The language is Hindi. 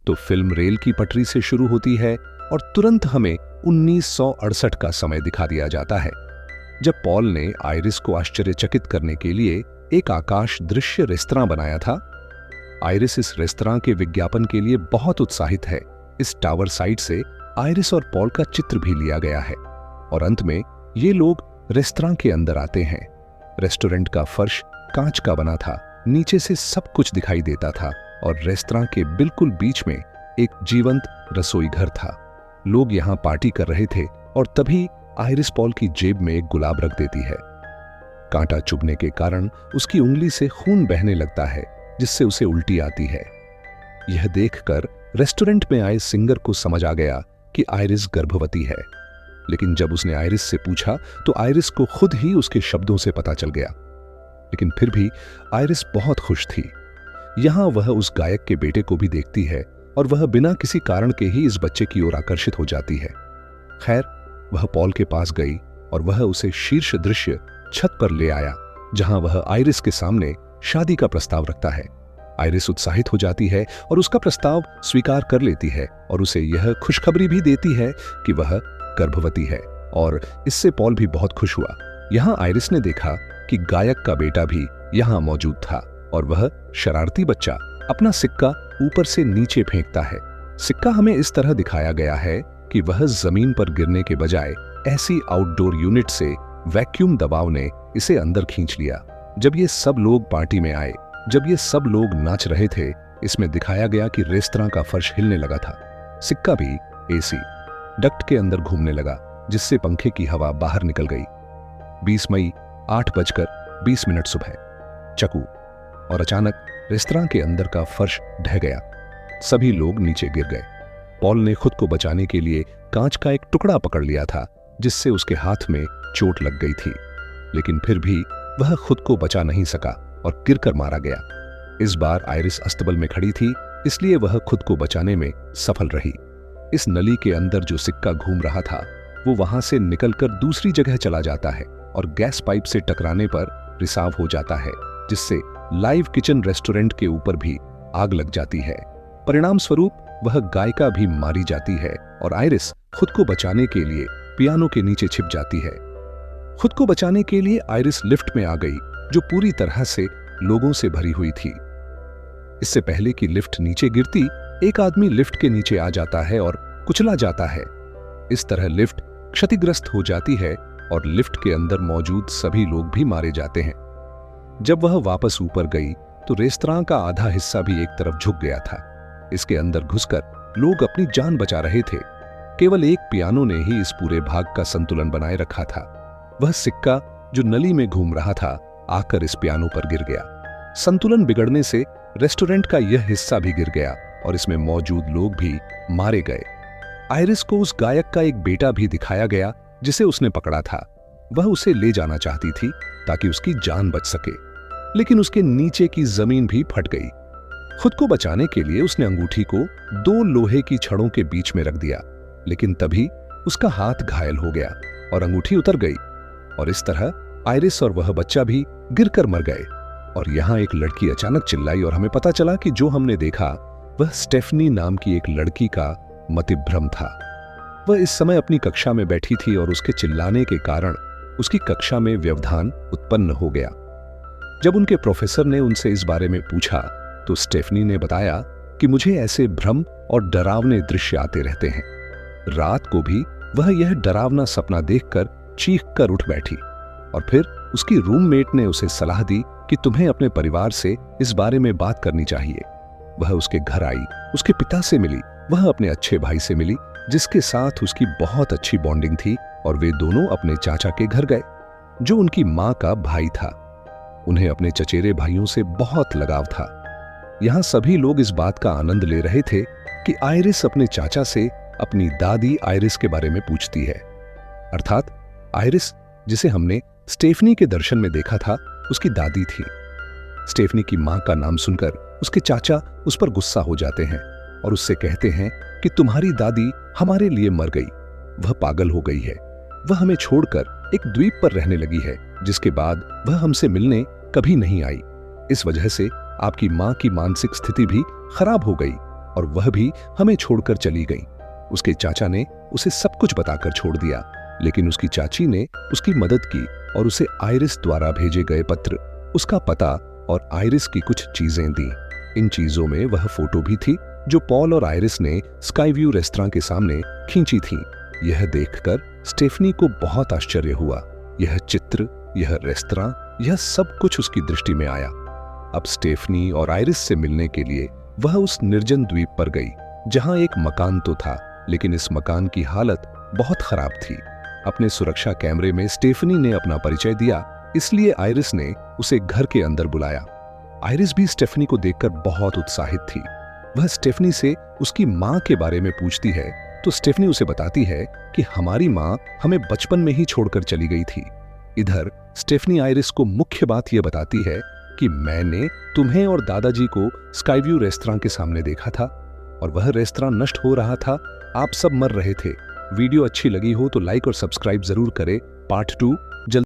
तो फिल्म रेल की पटरी से शुरू होती है और तुरंत हमें 1968 का समय दिखा दिया जाता है, जब पॉल ने आइरिस को आश्चर्यचकित करने के लिए एक आकाश दृश्य रेस्तरां बनाया था। आइरिस इस रेस्तरां के विज्ञापन के लिए बहुत उत्साहित है। इस टावर साइड से आइरिस और पॉल का चित्र भी लिया गया है और अंत में ये लोग रेस्तरां के अंदर आते हैं। रेस्टोरेंट का फर्श कांच का बना था, नीचे से सब कुछ दिखाई देता था और रेस्तरां के बिल्कुल बीच में एक जीवंत रसोई घर था। लोग यहाँ पार्टी कर रहे थे और तभी आइरिस पॉल की जेब में एक गुलाब रख देती है। कांटा चुभने के कारण उसकी उंगली से खून बहने लगता है, जिससे उसे उल्टी आती है। यह देखकर रेस्टोरेंट में आए सिंगर को समझ आ गया कि आइरिस गर्भवती है, लेकिन जब उसने आइरिस से पूछा तो आइरिस को खुद ही उसके शब्दों से पता चल गया। लेकिन फिर भी आइरिस बहुत खुश थी। यहां वह उस गायक के बेटे को भी देखती है और वह बिना किसी कारण के ही इस बच्चे की ओर आकर्षित हो जाती है। खैर, वह पॉल के पास गई और वह उसे शीर्ष दृश्य छत पर ले आया, जहां वह आइरिस के सामने शादी का प्रस्ताव रखता है। आइरिस उत्साहित हो जाती है और उसका प्रस्ताव स्वीकार कर लेती है और उसे यह खुशखबरी भी देती है कि वह गर्भवती है, और इससे पॉल भी बहुत खुश हुआ। यहां आइरिस ने देखा कि गायक का बेटा भी यहां मौजूद था और वह शरारती बच्चा अपना सिक्का ऊपर से नीचे फेंकता है। सिक्का हमें इस तरह दिखाया गया है कि वह जमीन पर गिरने के बजाय ऐसी आउटडोर यूनिट से वैक्यूम दबाव ने इसे अंदर खींच लिया। जब ये सब लोग पार्टी में आए, जब ये सब लोग नाच रहे थे, इसमें दिखाया गया कि रेस्तरां का फर्श हिलने लगा था। सिक्का भी एसी डक्ट के अंदर घूमने लगा, जिससे पंखे की हवा बाहर निकल गई। 20 मई 8:20 सुबह चकू, और अचानक रेस्तरां के अंदर का फर्श ढह गया। सभी लोग नीचे गिर गए। पॉल ने खुद को बचाने के लिए कांच का एक टुकड़ा पकड़ लिया था, जिससे उसके हाथ में चोट लग गई थी, लेकिन फिर भी वह खुद को बचा नहीं सका और गिरकर मारा गया। इस बार आइरिस अस्तबल में खड़ी थी, इसलिए वह खुद को बचाने में सफल रही। इस नली के अंदर जो सिक्का घूम रहा था वो वहां से निकलकर दूसरी जगह चला जाता है और गैस पाइप से टकराने पर रिसाव हो जाता है, जिससे लाइव किचन रेस्टोरेंट के ऊपर भी आग लग जाती है। परिणाम स्वरूप वह गायिका भी मारी जाती है और आइरिस खुद को बचाने के लिए पियानो के नीचे छिप जाती है। खुद को बचाने के लिए आइरिस लिफ्ट में आ गई, जो पूरी तरह से लोगों से भरी हुई थी। इससे पहले कि लिफ्ट नीचे गिरती, एक आदमी लिफ्ट के नीचे आ जाता है और कुचला जाता है। इस तरह लिफ्ट क्षतिग्रस्त हो जाती है और लिफ्ट के अंदर मौजूद सभी लोग भी मारे जाते हैं। जब वह वापस ऊपर गई तो रेस्तरां का आधा हिस्सा भी एक तरफ झुक गया था। इसके अंदर घुसकर लोग अपनी जान बचा रहे थे। केवल एक पियानो ने ही इस पूरे भाग का संतुलन बनाए रखा था। वह सिक्का जो नली में घूम रहा था आकर इस पियानो पर गिर गया। संतुलन बिगड़ने से रेस्टोरेंट का यह हिस्सा भी गिर गया और इसमें मौजूद लोग भी मारे गए। आइरिस को उस गायक का एक बेटा भी दिखाया गया जिसे उसने पकड़ा था। वह उसे ले जाना चाहती थी ताकि उसकी जान बच सके, लेकिन उसके नीचे की जमीन भी फट गई। खुद को बचाने के लिए उसने अंगूठी को 2 लोहे की छड़ों के बीच में रख दिया, लेकिन तभी उसका हाथ घायल हो गया और अंगूठी उतर गई, और इस तरह आइरिस और वह बच्चा भी गिरकर मर गए। और यहां एक लड़की अचानक चिल्लाई और हमें पता चला कि जो हमने देखा वह स्टेफनी नाम की एक लड़की का मतिभ्रम था। वह इस समय अपनी कक्षा में बैठी थी और उसके चिल्लाने के कारण उसकी कक्षा में व्यवधान उत्पन्न हो गया। जब उनके प्रोफेसर ने उनसे इस बारे में पूछा तो स्टेफनी ने बताया कि मुझे ऐसे भ्रम और डरावने दृश्य आते रहते हैं। रात को भी वह यह डरावना सपना देखकर चीखकर उठ बैठी और फिर उसकी रूममेट ने उसे सलाह दी कि तुम्हें अपने परिवार से इस बारे में बात करनी चाहिए। वह उसके घर आई, उसके पिता से मिली, वह अपने अच्छे भाई से मिली जिसके साथ उसकी बहुत अच्छी बॉन्डिंग थी, और वे दोनों अपने चाचा के घर गए जो उनकी मां का भाई था। उन्हें अपने चचेरे भाइयों से बहुत लगाव था। यहां सभी लोग इस बात का आनंद ले रहे थे कि आइरिस अपने चाचा से अपनी दादी आइरिस के बारे में पूछती है। अर्थात आइरिस जिसे हमने स्टेफनी के दर्शन में देखा था उसकी दादी थी। स्टेफनी की मां का नाम सुनकर उसके चाचा उस पर गुस्सा हो जाते हैं और उससे कहते हैं कि तुम्हारी दादी हमारे लिए मर गई, वह पागल हो गई है, वह हमें छोड़कर एक द्वीप पर रहने लगी है, जिसके बाद वह हमसे मिलने कभी नहीं आई। इस वजह से आपकी मां की मानसिक स्थिति भी खराब हो गई और वह भी हमें छोड़कर चली गई। उसके चाचा ने उसे सब कुछ बताकर छोड़ दिया, लेकिन उसकी चाची ने उसकी मदद की और उसे आइरिस द्वारा भेजे गए पत्र, उसका पता और आइरिस की कुछ चीजें दी। इन चीजों में वह फोटो भी थी जो पॉल और आइरिस ने स्काईव्यू रेस्तरां के सामने खींची थी। यह देखकर स्टेफनी को बहुत आश्चर्य हुआ। यह चित्र, यह रेस्तरां, यह सब कुछ उसकी दृष्टि में आया। अब स्टेफनी और आइरिस से मिलने के लिए वह उस निर्जन द्वीप पर गई, जहां एक मकान तो था, लेकिन इस मकान की हालत बहुत खराब थी। अपने सुरक्षा कैमरे में स्टेफनी ने अपना परिचय दिया, इसलिए आइरिस ने उसे घर के अंदर बुलाया। आइरिस भी स्टेफनी को देखकर बहुत उत्साहित थी। वह स्टेफनी से उसकी मां के बारे में पूछती है, तो स्टेफनी उसे बताती है कि हमारी मां हमें बचपन में ही छोड़कर चली गई थी। इधर स्टेफनी आइरिस को मुख्य बात यह बताती है कि मैंने तुम्हें और दादाजी को स्काईव्यू रेस्तरां के सामने देखा था और वह रेस्तरां नष्ट हो रहा था, आप सब मर रहे थे। वीडियो अच्छी लगी हो तो लाइक और सब्सक्राइब जरूर करें। पार्ट 2 जल्द